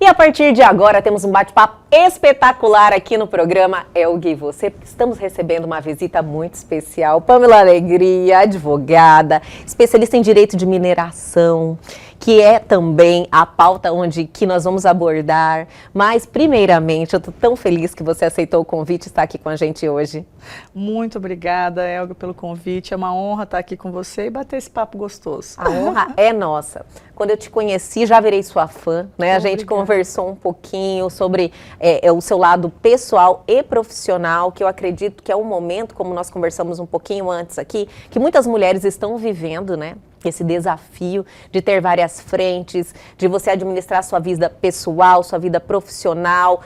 E a partir de agora temos um bate-papo espetacular aqui no programa Elgue e Você, porque estamos recebendo uma visita muito especial. Pamela Alegria, advogada, especialista em direito de mineração, que é também a pauta que nós vamos abordar. Mas, primeiramente, eu estou tão feliz que você aceitou o convite e está aqui com a gente hoje. Muito obrigada, Elga, pelo convite. É uma honra estar aqui com você e bater esse papo gostoso. A honra é nossa. Quando eu te conheci, já virei sua fã, né? A gente conversou um pouquinho sobre o seu lado pessoal e profissional, que eu acredito que é um momento, como nós conversamos um pouquinho antes aqui, que muitas mulheres estão vivendo, né? Esse desafio de ter várias frentes, de você administrar sua vida pessoal, sua vida profissional,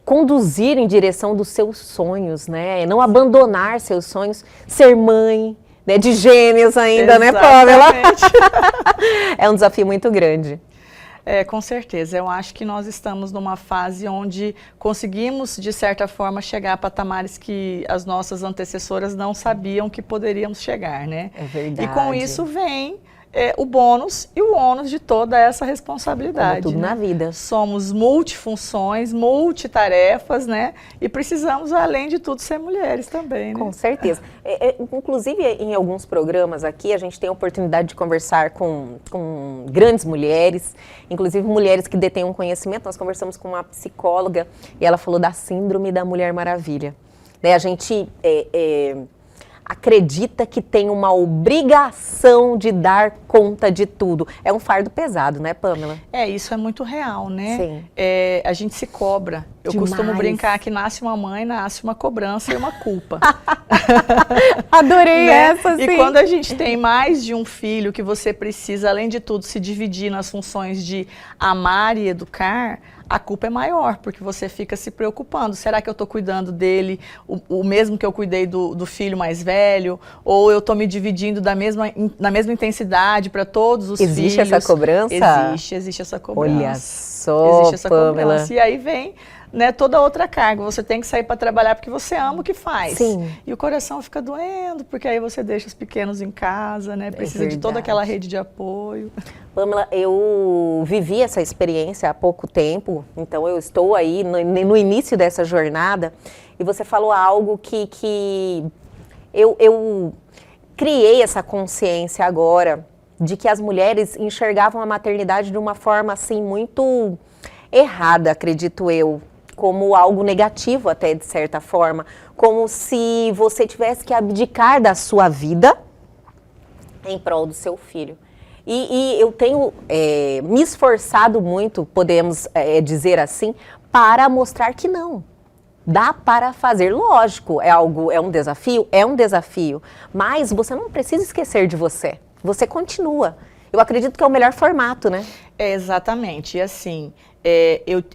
conduzir em direção dos seus sonhos, né? Não abandonar seus sonhos, ser mãe, né? De gêmeos ainda, Exatamente. Né, Pamela? É um desafio muito grande. Com certeza. Eu acho que nós estamos numa fase onde conseguimos, de certa forma, chegar a patamares que as nossas antecessoras não sabiam que poderíamos chegar, né? É verdade. E com isso vem o bônus e o ônus de toda essa responsabilidade. Como tudo, né? Na vida. Somos multifunções, multitarefas, né? E precisamos, além de tudo, ser mulheres também, né? Com certeza. Inclusive, em alguns programas aqui, a gente tem a oportunidade de conversar com grandes mulheres, inclusive mulheres que detêm um conhecimento. Nós conversamos com uma psicóloga e ela falou da síndrome da Mulher Maravilha. Né? A gente acredita que tem uma obrigação de dar conta de tudo. É um fardo pesado, né, Pamela? Isso é muito real, né? Sim. A gente se cobra. Eu costumo brincar que nasce uma mãe, nasce uma cobrança e uma culpa. Adorei, né? Essa, sim. E quando a gente tem mais de um filho que você precisa, além de tudo, se dividir nas funções de amar e educar, a culpa é maior, porque você fica se preocupando. Será que eu estou cuidando dele o mesmo que eu cuidei do filho mais velho? Ou eu estou me dividindo na mesma intensidade para todos os filhos? Existe essa cobrança? Existe essa cobrança. Olha só, existe essa Pamela. cobrança. E aí vem, né, toda outra carga. Você tem que sair para trabalhar porque você ama o que faz. Sim. E o coração fica doendo, porque aí você deixa os pequenos em casa, né? Precisa de toda aquela rede de apoio. Pamela, eu vivi essa experiência há pouco tempo, então eu estou aí no início dessa jornada, e você falou algo que eu criei essa consciência agora, de que as mulheres enxergavam a maternidade de uma forma assim muito errada, acredito eu, como algo negativo até de certa forma, como se você tivesse que abdicar da sua vida em prol do seu filho. E eu tenho me esforçado muito, podemos dizer assim, para mostrar que não. Dá para fazer, lógico, é um desafio, mas você não precisa esquecer de você. Você continua. Eu acredito que é o melhor formato, né? Exatamente. E assim,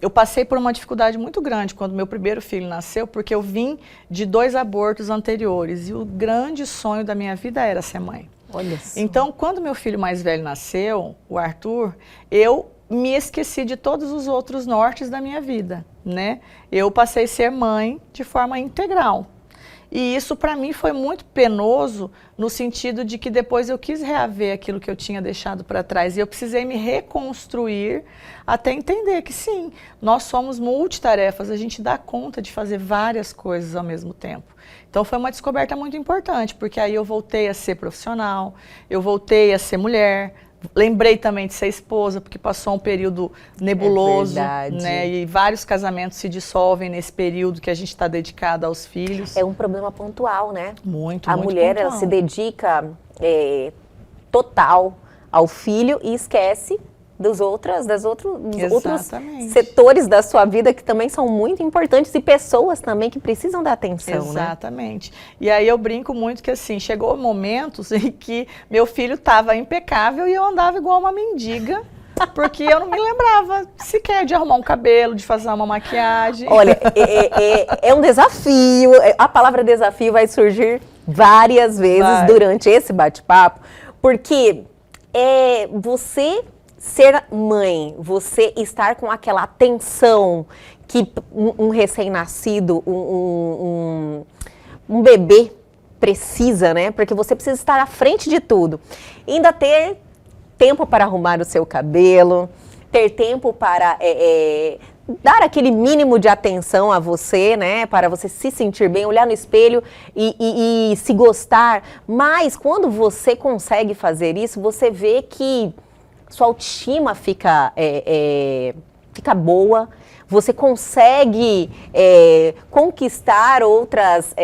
eu passei por uma dificuldade muito grande quando meu primeiro filho nasceu, porque eu vim de 2 abortos anteriores e o grande sonho da minha vida era ser mãe. Olha só. Então, quando meu filho mais velho nasceu, o Arthur, eu me esqueci de todos os outros nortes da minha vida, né? Eu passei a ser mãe de forma integral. E isso para mim foi muito penoso no sentido de que depois eu quis reaver aquilo que eu tinha deixado para trás e eu precisei me reconstruir até entender que sim, nós somos multitarefas, a gente dá conta de fazer várias coisas ao mesmo tempo. Então foi uma descoberta muito importante, porque aí eu voltei a ser profissional, eu voltei a ser mulher, lembrei também de ser esposa, porque passou um período nebuloso, né? E vários casamentos se dissolvem nesse período que a gente está dedicado aos filhos. É um problema pontual, né? Muito A mulher, pontual. Ela se dedica total ao filho e esquece dos outros setores da sua vida que também são muito importantes e pessoas também que precisam da atenção, Exatamente. Né? E aí eu brinco muito que assim, chegou momentos em que meu filho estava impecável e eu andava igual uma mendiga, porque eu não me lembrava sequer de arrumar um cabelo, de fazer uma maquiagem. Olha, é um desafio, a palavra desafio vai surgir várias vezes durante esse bate-papo, porque você ser mãe, você estar com aquela atenção que um recém-nascido, um bebê precisa, né? Porque você precisa estar à frente de tudo. E ainda ter tempo para arrumar o seu cabelo, ter tempo para dar aquele mínimo de atenção a você, né? Para você se sentir bem, olhar no espelho e se gostar. Mas quando você consegue fazer isso, você vê que sua autoestima fica boa. Você consegue conquistar outras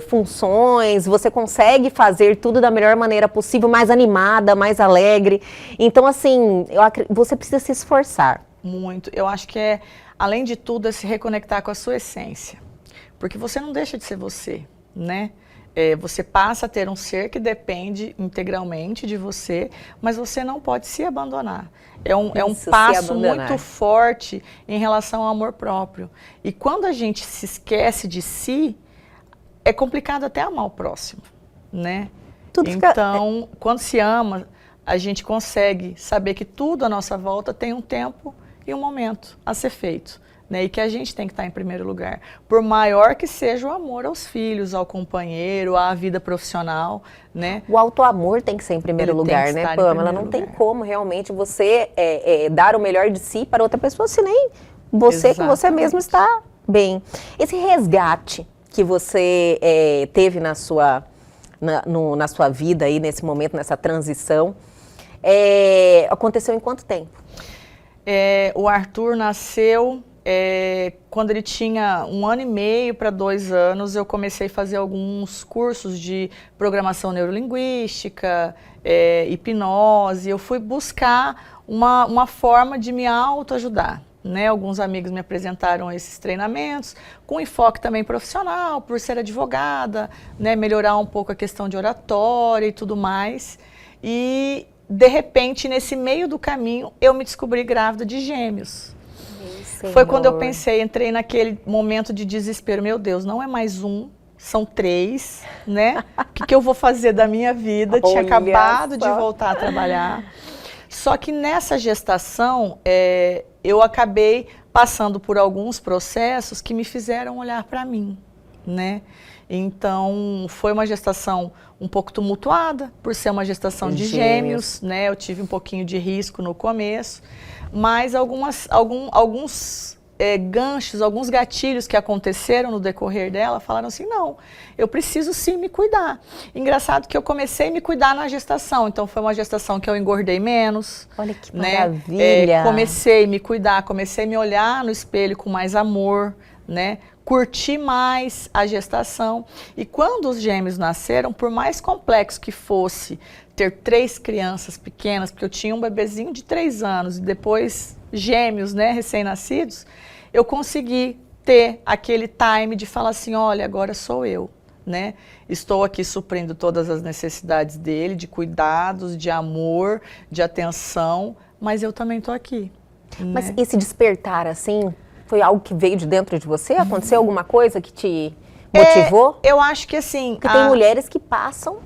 funções, você consegue fazer tudo da melhor maneira possível, mais animada, mais alegre. Então, assim, você precisa se esforçar. Muito. Eu acho que além de tudo, é se reconectar com a sua essência. Porque você não deixa de ser você, né? Você passa a ter um ser que depende integralmente de você, mas você não pode se abandonar. É um passo muito forte em relação ao amor próprio. E quando a gente se esquece de si, é complicado até amar o próximo, né? Então, quando se ama, a gente consegue saber que tudo à nossa volta tem um tempo e um momento a ser feito. Né, e que a gente tem que estar em primeiro lugar, por maior que seja o amor aos filhos, ao companheiro, à vida profissional, né? O auto-amor tem que ser em primeiro lugar, né, Pamela? Não tem como realmente você dar o melhor de si para outra pessoa, se nem você com você mesmo está bem. Esse resgate que você teve na sua vida aí, nesse momento, nessa transição, aconteceu em quanto tempo? O Arthur nasceu... quando ele tinha 1 ano e meio para 2 anos, eu comecei a fazer alguns cursos de programação neurolinguística, hipnose. Eu fui buscar uma forma de me autoajudar, né? Alguns amigos me apresentaram esses treinamentos, com enfoque também profissional, por ser advogada, né? Melhorar um pouco a questão de oratória e tudo mais. E, de repente, nesse meio do caminho, eu me descobri grávida de gêmeos. Foi quando eu pensei, entrei naquele momento de desespero. Meu Deus, não é mais um, são 3, né? O que eu vou fazer da minha vida? Tinha acabado de voltar a trabalhar. Só que nessa gestação, eu acabei passando por alguns processos que me fizeram olhar para mim, né? Então, foi uma gestação um pouco tumultuada, por ser uma gestação de gêmeos, né? Eu tive um pouquinho de risco no começo, mas alguns ganchos, alguns gatilhos que aconteceram no decorrer dela, falaram assim, não, eu preciso sim me cuidar. Engraçado que eu comecei a me cuidar na gestação, então foi uma gestação que eu engordei menos. Olha que maravilha! Comecei a me cuidar, comecei a me olhar no espelho com mais amor, né? Curti mais a gestação. E quando os gêmeos nasceram, por mais complexo que fosse ter 3 crianças pequenas, porque eu tinha um bebezinho de 3 anos e depois gêmeos, né, recém-nascidos, eu consegui ter aquele time de falar assim, olha, agora sou eu, né? Estou aqui suprindo todas as necessidades dele, de cuidados, de amor, de atenção, mas eu também estou aqui. Mas esse despertar, assim, foi algo que veio de dentro de você? Aconteceu alguma coisa que te motivou? Eu acho que assim... Porque tem mulheres que passam...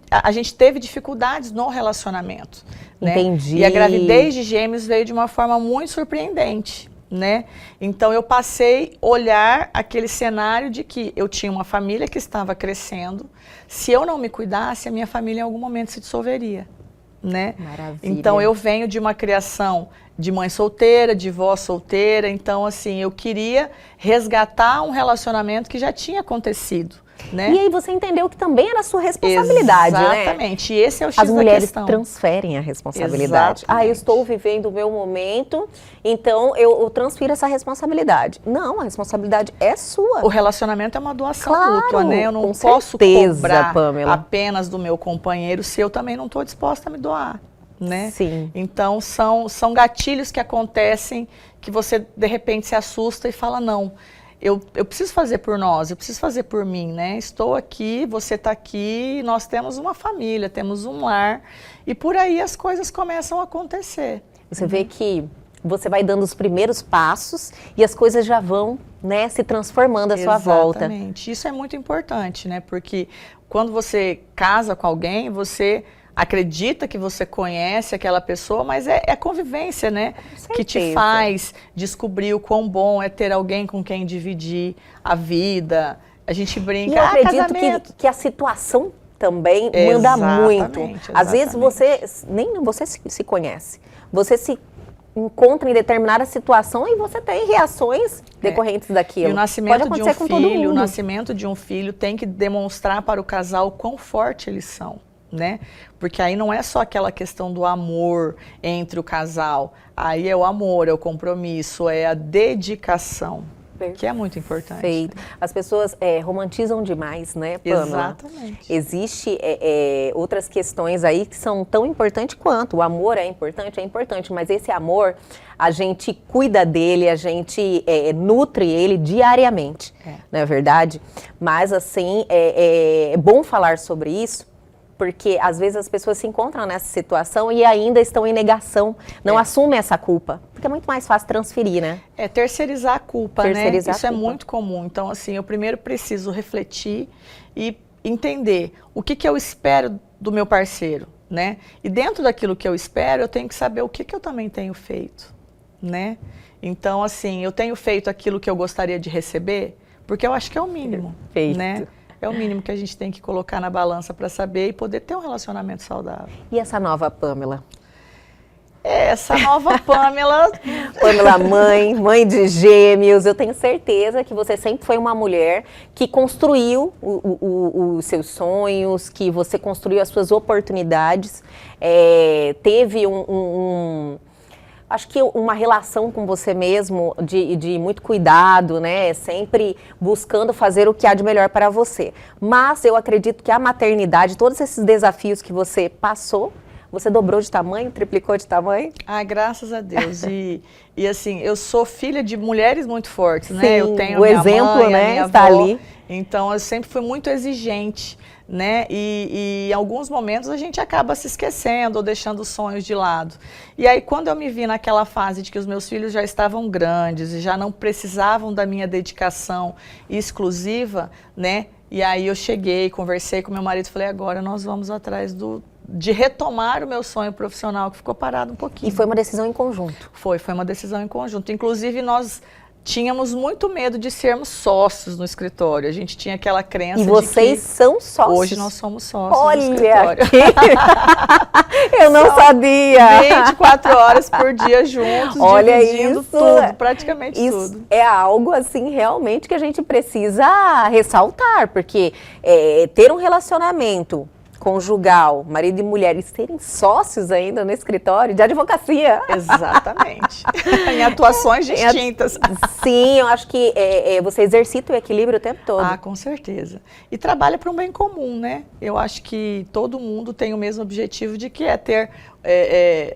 A gente teve dificuldades no relacionamento. Entendi. Né? E a gravidez de gêmeos veio de uma forma muito surpreendente, né? Então eu passei a olhar aquele cenário de que eu tinha uma família que estava crescendo. Se eu não me cuidasse, a minha família em algum momento se dissolveria, né? Maravilha. Então eu venho de uma criação de mãe solteira, de vó solteira. Então assim, eu queria resgatar um relacionamento que já tinha acontecido. Né? E aí você entendeu que também era sua responsabilidade, Exatamente. né? E esse é o X da questão. As mulheres transferem a responsabilidade. Exatamente. Eu estou vivendo o meu momento, então eu transfiro essa responsabilidade. Não, a responsabilidade é sua. O relacionamento é uma doação claro, mútua, né? Eu não posso cobrar apenas do meu companheiro se eu também não estou disposta a me doar, né? Sim. Então, são gatilhos que acontecem que você, de repente, se assusta e fala, não... Eu preciso fazer por nós, eu preciso fazer por mim, né? Estou aqui, você está aqui, nós temos uma família, temos um lar, e por aí as coisas começam a acontecer. Você vê que você vai dando os primeiros passos e as coisas já vão, né, se transformando à sua volta. Exatamente, isso é muito importante, né? Porque quando você casa com alguém, você... acredita que você conhece aquela pessoa, mas é convivência, né? Que te faz descobrir o quão bom é ter alguém com quem dividir a vida. A gente brinca, e eu acredito que a situação também manda muito. Às vezes você nem você se conhece. Você se encontra em determinada situação e você tem reações decorrentes daquilo. E o nascimento Pode de um acontecer com todo filho, o mundo. nascimento de um filho tem que demonstrar para o casal o quão forte eles são, né? Porque aí não é só aquela questão do amor entre o casal, aí é o amor, é o compromisso, é a dedicação, que é muito importante. Perfeito. As pessoas romantizam demais, né, Pamela? Exatamente. Existe outras questões aí que são tão importantes quanto. O amor é importante, mas esse amor, a gente cuida dele, a gente nutre ele diariamente, não é verdade? Mas, assim, é bom falar sobre isso, porque às vezes as pessoas se encontram nessa situação e ainda estão em negação, não assumem essa culpa, porque é muito mais fácil transferir, né? Terceirizar a culpa, Terceirizar né? Isso a culpa. É muito comum. Então, assim, eu primeiro preciso refletir e entender o que eu espero do meu parceiro, né? E dentro daquilo que eu espero, eu tenho que saber o que eu também tenho feito, né? Então, assim, eu tenho feito aquilo que eu gostaria de receber, porque eu acho que é o mínimo, Perfeito. né? É o mínimo que a gente tem que colocar na balança para saber e poder ter um relacionamento saudável. E essa nova Pamela? Essa nova Pamela... Pamela mãe de gêmeos, eu tenho certeza que você sempre foi uma mulher que construiu os seus sonhos, que você construiu as suas oportunidades, teve acho que uma relação com você mesmo de muito cuidado, né? Sempre buscando fazer o que há de melhor para você. Mas eu acredito que a maternidade, todos esses desafios que você passou, você dobrou de tamanho, triplicou de tamanho? Ah, graças a Deus. E assim, eu sou filha de mulheres muito fortes, né? Sim, Eu tenho o a minha exemplo, mãe, né, a minha está avó. ali. Então, eu sempre fui muito exigente, né? E em alguns momentos a gente acaba se esquecendo ou deixando os sonhos de lado. E aí, quando eu me vi naquela fase de que os meus filhos já estavam grandes e já não precisavam da minha dedicação exclusiva, né? E aí eu cheguei, conversei com meu marido e falei, agora nós vamos atrás de retomar o meu sonho profissional, que ficou parado um pouquinho. E foi uma decisão em conjunto. Foi uma decisão em conjunto. Inclusive, nós tínhamos muito medo de sermos sócios no escritório. A gente tinha aquela crença de que... E vocês são sócios? Hoje nós somos sócios no escritório. Eu não sabia! 24 horas por dia juntos, olha dividindo isso, tudo, praticamente isso tudo. É algo, assim, realmente que a gente precisa ressaltar, porque ter um relacionamento conjugal, marido e mulher, e serem sócios ainda no escritório de advocacia. Exatamente. Em atuações distintas. Sim, eu acho que você exercita o equilíbrio o tempo todo. Ah, com certeza. E trabalha para um bem comum, né? Eu acho que todo mundo tem o mesmo objetivo de que é ter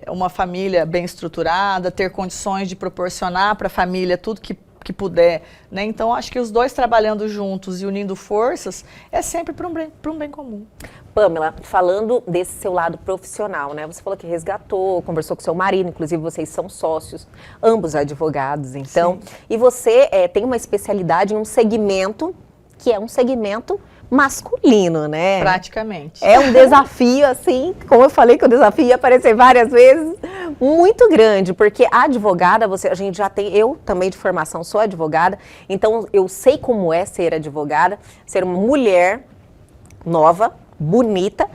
uma família bem estruturada, ter condições de proporcionar para a família tudo que puder, né? Então, acho que os dois trabalhando juntos e unindo forças é sempre para um bem comum. Pamela, falando desse seu lado profissional, né? Você falou que resgatou, conversou com seu marido, inclusive vocês são sócios, ambos advogados, então. Sim. E você tem uma especialidade em um segmento que é um segmento masculino, né? Praticamente. É um desafio, assim, como eu falei que o desafio ia aparecer várias vezes, muito grande, porque a advogada, a gente já tem, eu também de formação sou advogada, então eu sei como é ser advogada, ser uma mulher nova, bonita,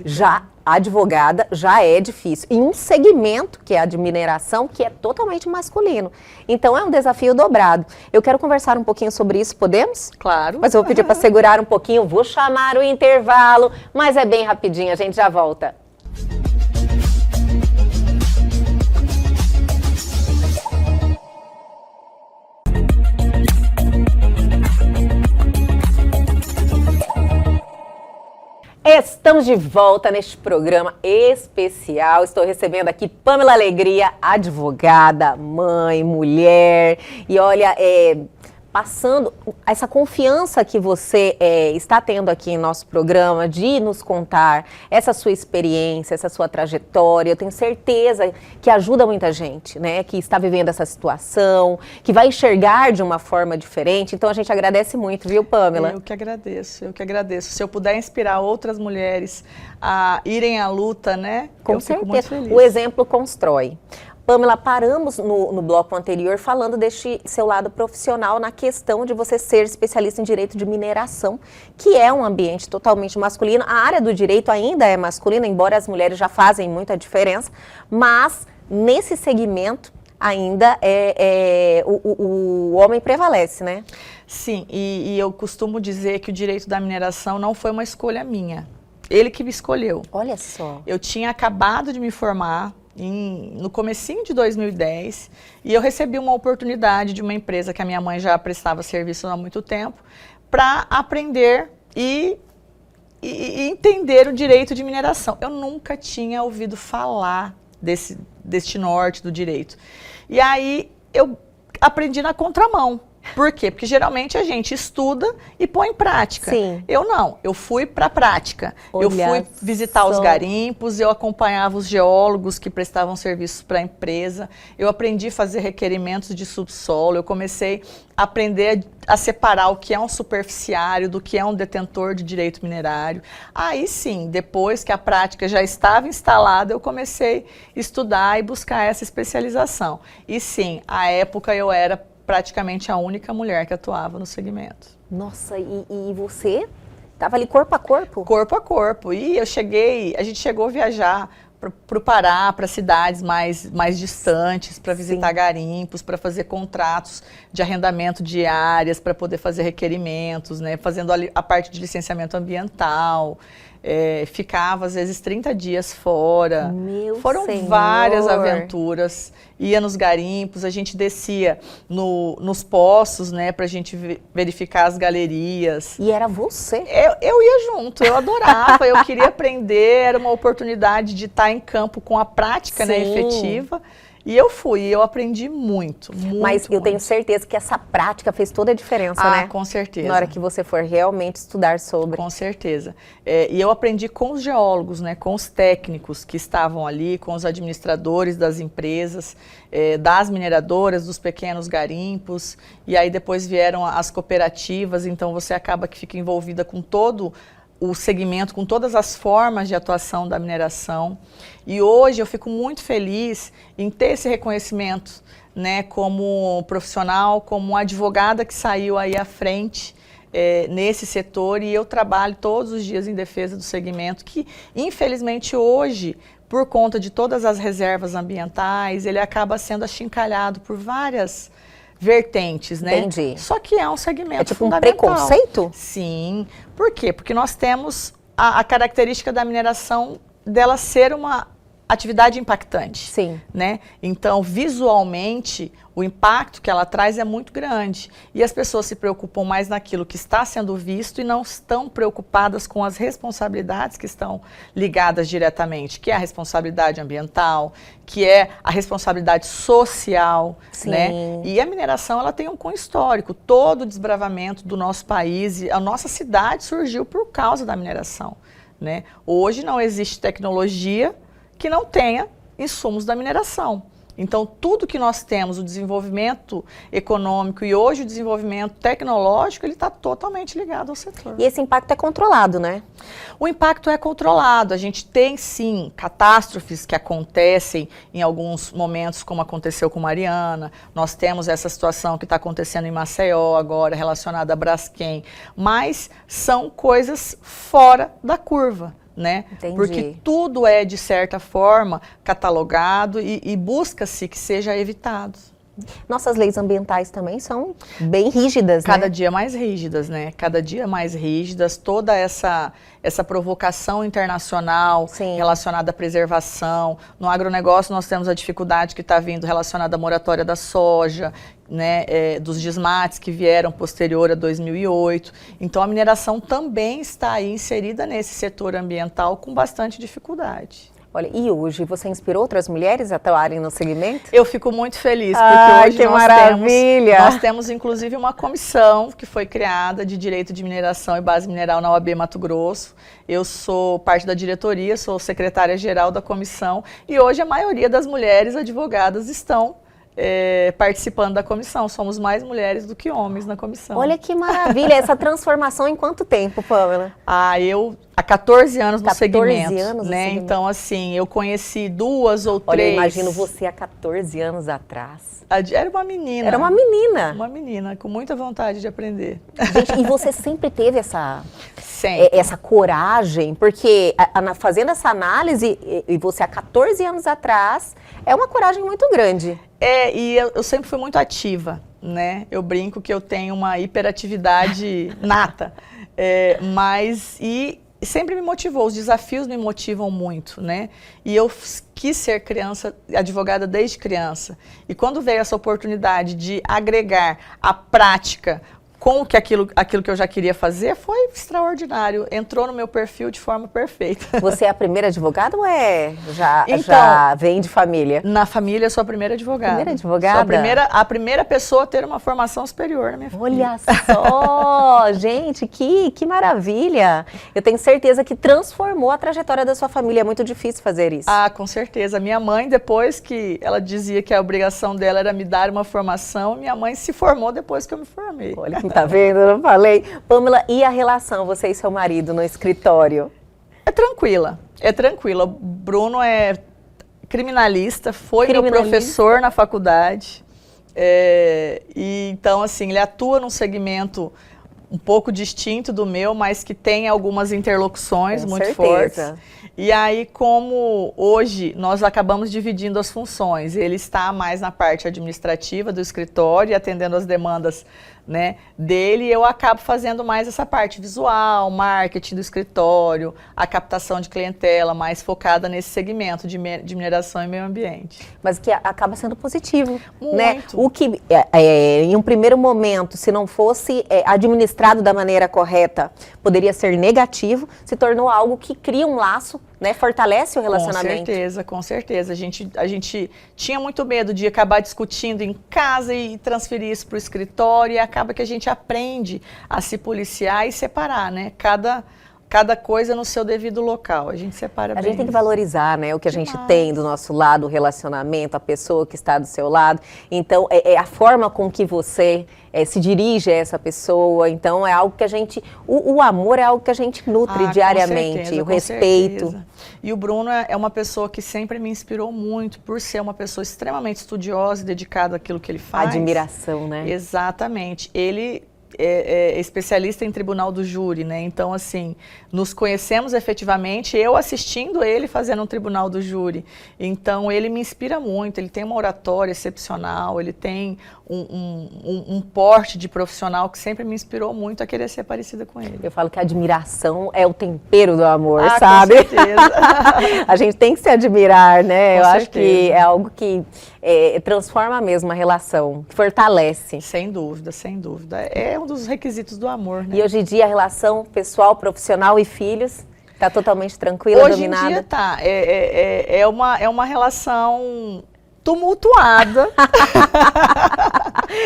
já advogada, já é difícil. Em um segmento, que é a de mineração, que é totalmente masculino. Então, é um desafio dobrado. Eu quero conversar um pouquinho sobre isso, podemos? Claro. Mas eu vou pedir para segurar um pouquinho, vou chamar o intervalo, mas é bem rapidinho, a gente já volta. Estamos de volta neste programa especial. Estou recebendo aqui Pamela Alegria, advogada, mãe, mulher. E olha, passando essa confiança que você está tendo aqui em nosso programa de nos contar essa sua experiência, essa sua trajetória, eu tenho certeza que ajuda muita gente, né, que está vivendo essa situação, que vai enxergar de uma forma diferente. Então a gente agradece muito, viu, Pamela? Eu que agradeço, eu que agradeço. Se eu puder inspirar outras mulheres a irem à luta, né, com certeza. Fico muito feliz. O exemplo constrói. Pamela, paramos no bloco anterior falando deste seu lado profissional na questão de você ser especialista em direito de mineração, que é um ambiente totalmente masculino. A área do direito ainda é masculina, embora as mulheres já fazem muita diferença, mas nesse segmento ainda o homem prevalece, né? Sim, e eu costumo dizer que o direito da mineração não foi uma escolha minha. Ele que me escolheu. Olha só. Eu tinha acabado de me formar no comecinho de 2010 e eu recebi uma oportunidade de uma empresa que a minha mãe já prestava serviço há muito tempo para aprender e entender o direito de mineração. Eu nunca tinha ouvido falar deste norte do direito. E aí eu aprendi na contramão. Por quê? Porque geralmente a gente estuda e põe em prática. Sim. Eu não, eu fui para a prática. Eu fui visitar os garimpos, eu acompanhava os geólogos que prestavam serviços para a empresa, eu aprendi a fazer requerimentos de subsolo, eu comecei a aprender a separar o que é um superficiário do que é um detentor de direito minerário. Aí sim, depois que a prática já estava instalada, eu comecei a estudar e buscar essa especialização. E sim, à época eu era praticamente a única mulher que atuava no segmento. Nossa, e você estava ali corpo a corpo? Corpo a corpo. E a gente chegou a viajar para o Pará, para cidades mais distantes, para visitar garimpos, para fazer contratos de arrendamento de áreas, para poder fazer requerimentos, né, fazendo a parte de licenciamento ambiental. Ficava às vezes 30 dias fora. Foram várias aventuras. Ia nos garimpos, a gente descia nos poços, né, para a gente verificar as galerias. E era você? Eu ia junto, eu adorava, eu queria aprender, era uma oportunidade de estar em campo com a prática, né, efetiva. E eu aprendi muito. Mas eu tenho certeza que essa prática fez toda a diferença, né? Com certeza. Na hora que você for realmente estudar sobre. Com certeza. E eu aprendi com os geólogos, né, com os técnicos que estavam ali, com os administradores das empresas, das mineradoras, dos pequenos garimpos. E aí depois vieram as cooperativas, então você acaba que fica envolvida com todo o segmento, com todas as formas de atuação da mineração. E hoje eu fico muito feliz em ter esse reconhecimento, né, como profissional, como advogada que saiu aí à frente nesse setor, e eu trabalho todos os dias em defesa do segmento que, infelizmente, hoje, por conta de todas as reservas ambientais, ele acaba sendo achincalhado por várias vertentes, né? Entendi. Só que é um segmento tipo fundamental. Um preconceito? Sim. Por quê? Porque nós temos a característica da mineração dela ser uma atividade impactante. Sim. Né? Então, visualmente, o impacto que ela traz é muito grande. E as pessoas se preocupam mais naquilo que está sendo visto e não estão preocupadas com as responsabilidades que estão ligadas diretamente, que é a responsabilidade ambiental, que é a responsabilidade social. Sim. Né? E a mineração, ela tem um cunho histórico. Todo o desbravamento do nosso país, a nossa cidade surgiu por causa da mineração. Né? Hoje não existe tecnologia que não tenha insumos da mineração. Então, tudo que nós temos, o desenvolvimento econômico e hoje o desenvolvimento tecnológico, ele está totalmente ligado ao setor. E esse impacto é controlado, né? O impacto é controlado. A gente tem, sim, catástrofes que acontecem em alguns momentos, como aconteceu com Mariana. Nós temos essa situação que está acontecendo em Maceió agora, relacionada a Braskem. Mas são coisas fora da curva. Né? Entendi. Porque tudo é, de certa forma, catalogado e busca-se que seja evitado. Nossas leis ambientais também são bem rígidas, né? Cada dia mais rígidas, né? Cada dia mais rígidas, toda essa provocação internacional relacionada à preservação. No agronegócio nós temos a dificuldade que está vindo relacionada à moratória da soja, né, dos desmates que vieram posterior a 2008. Então a mineração também está aí inserida nesse setor ambiental com bastante dificuldade. Olha, e hoje você inspirou outras mulheres a atuarem no segmento? Eu fico muito feliz, porque hoje nós temos inclusive uma comissão que foi criada de Direito de Mineração e Base Mineral na OAB Mato Grosso. Eu sou parte da diretoria, sou secretária-geral da comissão e hoje a maioria das mulheres advogadas estão participando da comissão. Somos mais mulheres do que homens na comissão. Olha que maravilha, essa transformação em quanto tempo, Pamela? Eu há 14 anos no 14 segmento, anos no né? segmento. Então, assim, eu conheci 2 ou 3. Olha, eu imagino você há 14 anos atrás. Era uma menina. Era uma menina. Uma menina, com muita vontade de aprender. Gente, e você sempre teve essa coragem, porque fazendo essa análise, e você há 14 anos atrás, é uma coragem muito grande. E eu sempre fui muito ativa, né? Eu brinco que eu tenho uma hiperatividade nata, e sempre me motivou, os desafios me motivam muito, né? E eu quis ser advogada desde criança. E quando veio essa oportunidade de agregar a prática com aquilo que eu já queria fazer, foi extraordinário. Entrou no meu perfil de forma perfeita. Você é a primeira advogada ou já vem de família? Na família, eu sou a primeira advogada. Primeira advogada? Sou a primeira pessoa a ter uma formação superior na minha família. Olha só, gente, que maravilha. Eu tenho certeza que transformou a trajetória da sua família. É muito difícil fazer isso. Com certeza. Minha mãe, depois que ela dizia que a obrigação dela era me dar uma formação, minha mãe se formou depois que eu me formei. Olha que tá vendo? Eu não falei. Pamela, e a relação, você e seu marido no escritório? É tranquila. O Bruno é criminalista, foi meu professor na faculdade. E então, assim, ele atua num segmento um pouco distinto do meu, mas que tem algumas interlocuções muito fortes. E aí, como hoje nós acabamos dividindo as funções, ele está mais na parte administrativa do escritório, atendendo as demandas, né, dele, eu acabo fazendo mais essa parte visual, marketing do escritório, a captação de clientela, mais focada nesse segmento de mineração e meio ambiente. Mas que acaba sendo positivo, muito, né? O que, em um primeiro momento, se não fosse administrado da maneira correta, poderia ser negativo, se tornou algo que cria um laço, né? Fortalece o relacionamento. Com certeza. A gente tinha muito medo de acabar discutindo em casa e transferir isso para o escritório, e acaba que a gente aprende a se policiar e separar, né? Cada coisa no seu devido local. A gente separa bem. A gente tem que valorizar, né, o que a gente tem do nosso lado, o relacionamento, a pessoa que está do seu lado. Então, a forma com que você se dirige a essa pessoa. Então, é algo que a gente... O amor é algo que a gente nutre diariamente, certeza, o respeito. Certeza. E o Bruno é uma pessoa que sempre me inspirou muito, por ser uma pessoa extremamente estudiosa e dedicada àquilo que ele faz. Admiração, né? Exatamente. Ele é especialista em tribunal do júri, né? Então, assim, nos conhecemos efetivamente, eu assistindo ele fazendo um tribunal do júri. Então, ele me inspira muito, ele tem uma oratória excepcional, ele tem um porte de profissional que sempre me inspirou muito a querer ser parecida com ele. Eu falo que a admiração é o tempero do amor, sabe? Com certeza. A gente tem que se admirar, né? Com certeza. Acho que é algo que transforma mesmo a relação, fortalece. Sem dúvida, sem dúvida. É um dos requisitos do amor, né? E hoje em dia a relação pessoal, profissional e filhos está totalmente tranquila, dominada? Hoje em dia tá. É uma relação tumultuada.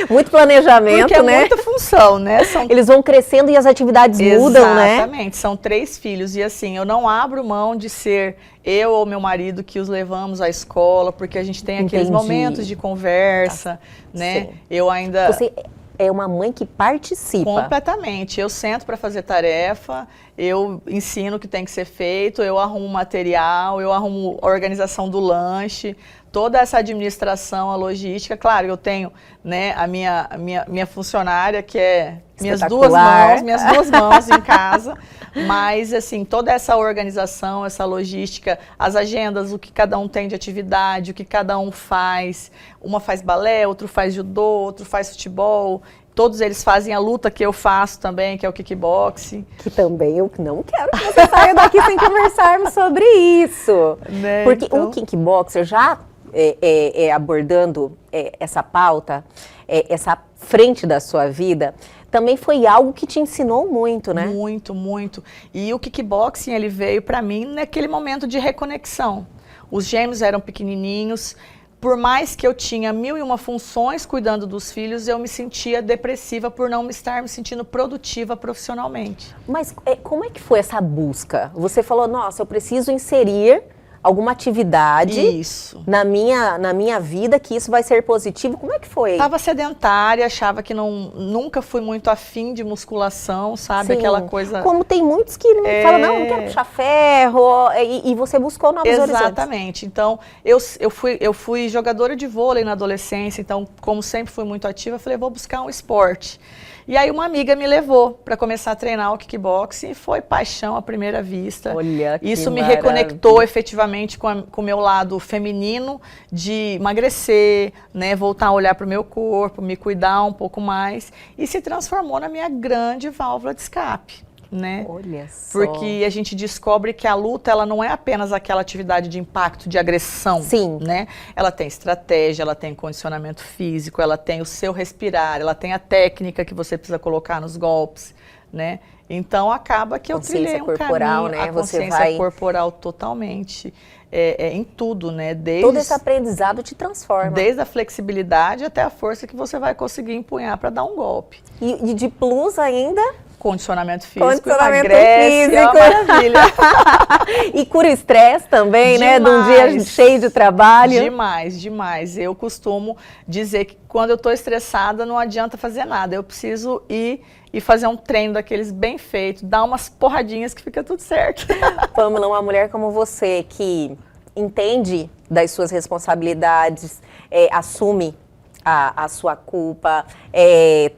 Muito planejamento, porque né? É muita função, né? Eles vão crescendo e as atividades mudam, né? Exatamente. São 3 filhos. E assim, eu não abro mão de ser eu ou meu marido que os levamos à escola, porque a gente tem aqueles momentos de conversa, né? Sim. Eu ainda... Você é uma mãe que participa. Completamente. Eu sento para fazer tarefa, eu ensino o que tem que ser feito, eu arrumo material, eu arrumo a organização do lanche, toda essa administração, a logística. Claro, eu tenho, né, a minha funcionária, que é minhas duas mãos em casa, mas assim, toda essa organização, essa logística, as agendas, o que cada um tem de atividade, o que cada um faz. Uma faz balé, outro faz judô, outro faz futebol. Todos eles fazem a luta que eu faço também, que é o kickboxing. Que também eu não quero que você saia daqui sem conversarmos sobre isso. Né? Porque então... o kickboxer, já abordando essa pauta, essa frente da sua vida, também foi algo que te ensinou muito, né? Muito, muito. E o kickboxing, ele veio para mim naquele momento de reconexão. Os gêmeos eram pequenininhos. Por mais que eu tinha 1001 funções cuidando dos filhos, eu me sentia depressiva por não estar me sentindo produtiva profissionalmente. Mas como é que foi essa busca? Você falou, nossa, eu preciso inserir alguma atividade Isso. na minha vida, que isso vai ser positivo. Como é que foi? Estava sedentária, achava que nunca fui muito afim de musculação, sabe? Sim. Aquela coisa... Como tem muitos que falam, não quero puxar ferro, e você buscou novos horizontes. Exatamente. Então, eu fui jogadora de vôlei na adolescência, então, como sempre fui muito ativa, eu falei, vou buscar um esporte. E aí uma amiga me levou para começar a treinar o kickboxing e foi paixão à primeira vista. Olha que Isso me maravilha. reconectou efetivamente com o meu lado feminino de emagrecer, né, voltar a olhar para o meu corpo, me cuidar um pouco mais e se transformou na minha grande válvula de escape. Né? Olha só. Porque a gente descobre que a luta ela não é apenas aquela atividade de impacto, de agressão. Sim. Né? Ela tem estratégia, ela tem condicionamento físico, ela tem o seu respirar, ela tem a técnica que você precisa colocar nos golpes. Né? Então acaba que eu trilhei um corporal, caminho, né? a consciência corporal totalmente, em tudo, né? Todo esse aprendizado te transforma. Desde a flexibilidade até a força que você vai conseguir empunhar para dar um golpe. E de plus ainda... Condicionamento físico, Condicionamento emagrece, é uma maravilha. E cura o estresse também, demais, né? De um dia cheio de trabalho. Demais, demais. Eu costumo dizer que quando eu estou estressada não adianta fazer nada. Eu preciso ir e fazer um treino daqueles bem feito, dar umas porradinhas que fica tudo certo. Pamela, uma mulher como você que entende das suas responsabilidades, assume a sua culpa,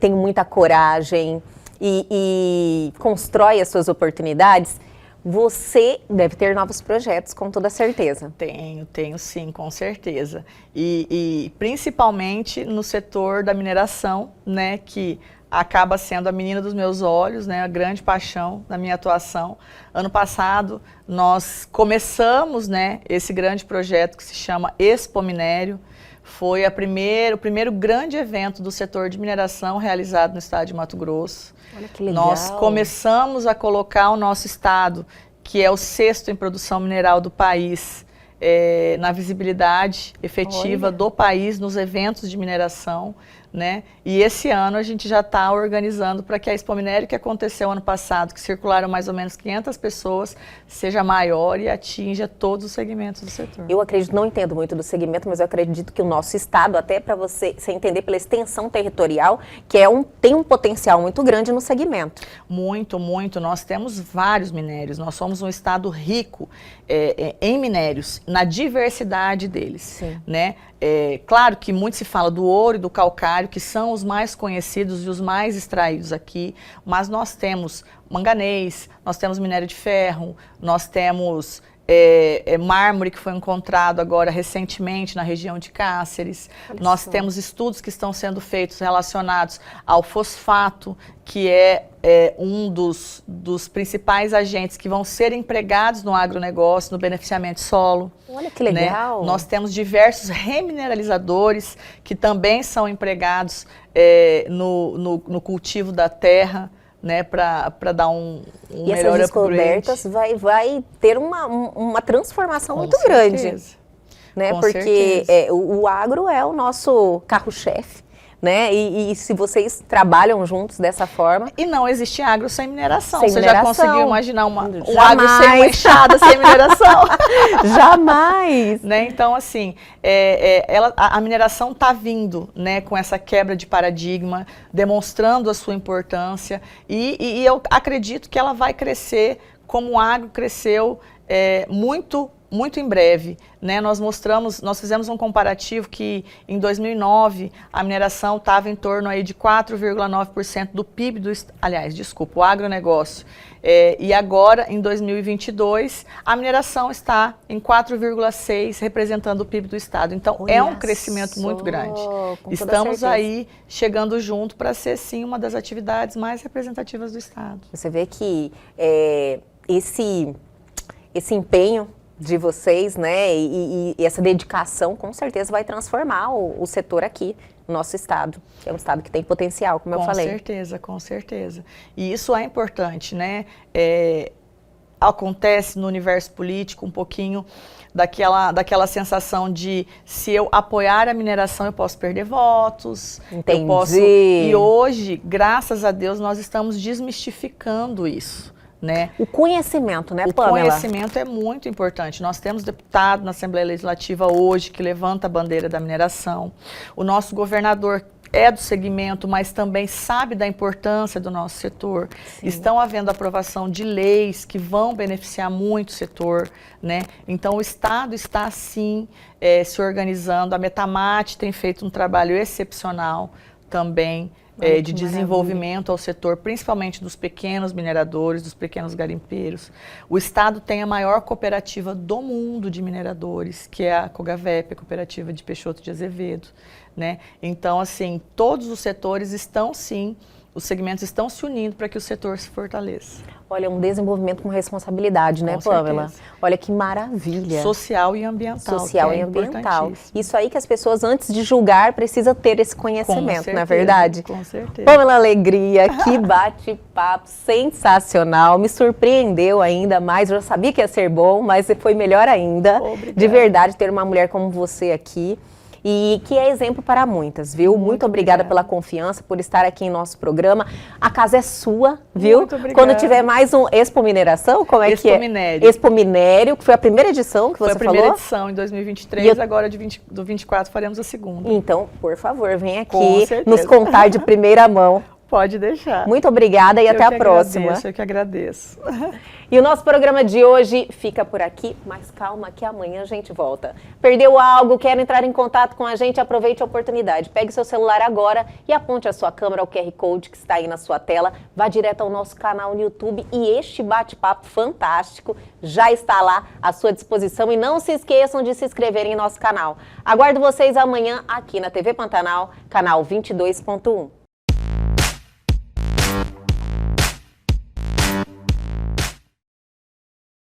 tem muita coragem, e constrói as suas oportunidades, você deve ter novos projetos, com toda certeza. Tenho sim, com certeza. E principalmente no setor da mineração, né, que acaba sendo a menina dos meus olhos, né, a grande paixão da minha atuação. Ano passado, nós começamos, né, esse grande projeto que se chama Expo Minério. Foi o primeiro grande evento do setor de mineração realizado no estado de Mato Grosso. Olha que legal. Nós começamos a colocar o nosso estado, que é o 6º em produção mineral do país, na visibilidade efetiva do país nos eventos de mineração. Né? E esse ano a gente já está organizando para que a Expo Minério, que aconteceu ano passado, que circularam mais ou menos 500 pessoas, seja maior e atinja todos os segmentos do setor. Eu acredito, não entendo muito do segmento, mas eu acredito que o nosso estado, até para você entender pela extensão territorial, que tem um potencial muito grande no segmento. Muito, muito. Nós temos vários minérios. Nós somos um estado rico em minérios, na diversidade deles. Sim. Né? Claro que muito se fala do ouro e do calcário, que são os mais conhecidos e os mais extraídos aqui, mas nós temos manganês, nós temos minério de ferro, nós temos mármore que foi encontrado agora recentemente na região de Cáceres. Nós temos estudos que estão sendo feitos relacionados ao fosfato, que é um dos principais agentes que vão ser empregados no agronegócio, no beneficiamento de solo. Olha que legal! Né? Nós temos diversos remineralizadores que também são empregados no cultivo da terra, né, para dar um melhor upgrade. E essas descobertas vai ter uma transformação muito grande. Né? Porque o agro é o nosso carro-chefe. Né? E se vocês trabalham juntos dessa forma... E não existe agro sem mineração. Sem mineração. Já conseguiu imaginar um agro sem uma enxada, sem mineração? Jamais! Né? Então, assim, a mineração está vindo, né, com essa quebra de paradigma, demonstrando a sua importância. E eu acredito que ela vai crescer como o agro cresceu muito em breve, né? Nós fizemos um comparativo que em 2009 a mineração estava em torno aí de 4,9% do PIB o agronegócio. E agora, em 2022, a mineração está em 4,6%, representando o PIB do estado. Então, é um crescimento muito grande. Estamos aí chegando junto para ser, sim, uma das atividades mais representativas do estado. Você vê que esse empenho de vocês, né, e essa dedicação, com certeza vai transformar o setor aqui, no nosso estado, que é um estado que tem potencial, como eu falei. Com certeza. E isso é importante, né? Acontece no universo político um pouquinho daquela sensação de se eu apoiar a mineração eu posso perder votos. Entendi. E hoje, graças a Deus, nós estamos desmistificando isso. né? O conhecimento, né, O Pamela? conhecimento é muito importante. Nós temos deputado na Assembleia Legislativa hoje que levanta a bandeira da mineração. O nosso governador é do segmento, mas também sabe da importância do nosso setor. Sim. Estão havendo aprovação de leis que vão beneficiar muito o setor, né? Então, o Estado está, sim, se organizando. A Metamate tem feito um trabalho excepcional também, de desenvolvimento ao setor, principalmente dos pequenos mineradores, dos pequenos garimpeiros. O Estado tem a maior cooperativa do mundo de mineradores, que é a COGAVEP, a Cooperativa de Peixoto de Azevedo, né? Então, assim, todos os setores estão, sim, os segmentos estão se unindo para que o setor se fortaleça. Olha, um desenvolvimento com responsabilidade, né, Pamela? Olha que maravilha. Social e ambiental. Social e ambiental. Isso aí que as pessoas, antes de julgar, precisam ter esse conhecimento, não é verdade? Com certeza. Pamela Alegria, que bate-papo sensacional. Me surpreendeu ainda mais. Eu já sabia que ia ser bom, mas foi melhor ainda. Obrigada. De verdade, ter uma mulher como você aqui. E que é exemplo para muitas, viu? Muito obrigada pela confiança, por estar aqui em nosso programa. A casa é sua, viu? Muito obrigada. Quando tiver mais um Expo Mineração, como é que é? Expo Minério, que foi a primeira edição que você falou? Foi a primeira edição em 2023, agora do 24 faremos a segunda. Então, por favor, vem aqui nos contar de primeira mão. Pode deixar. Muito obrigada e até a próxima. Eu que agradeço. E o nosso programa de hoje fica por aqui, mas calma que amanhã a gente volta. Perdeu algo, quer entrar em contato com a gente? Aproveite a oportunidade. Pegue seu celular agora e aponte a sua câmera ao QR Code que está aí na sua tela. Vá direto ao nosso canal no YouTube e este bate-papo fantástico já está lá à sua disposição. E não se esqueçam de se inscreverem em nosso canal. Aguardo vocês amanhã aqui na TV Pantanal, canal 22.1.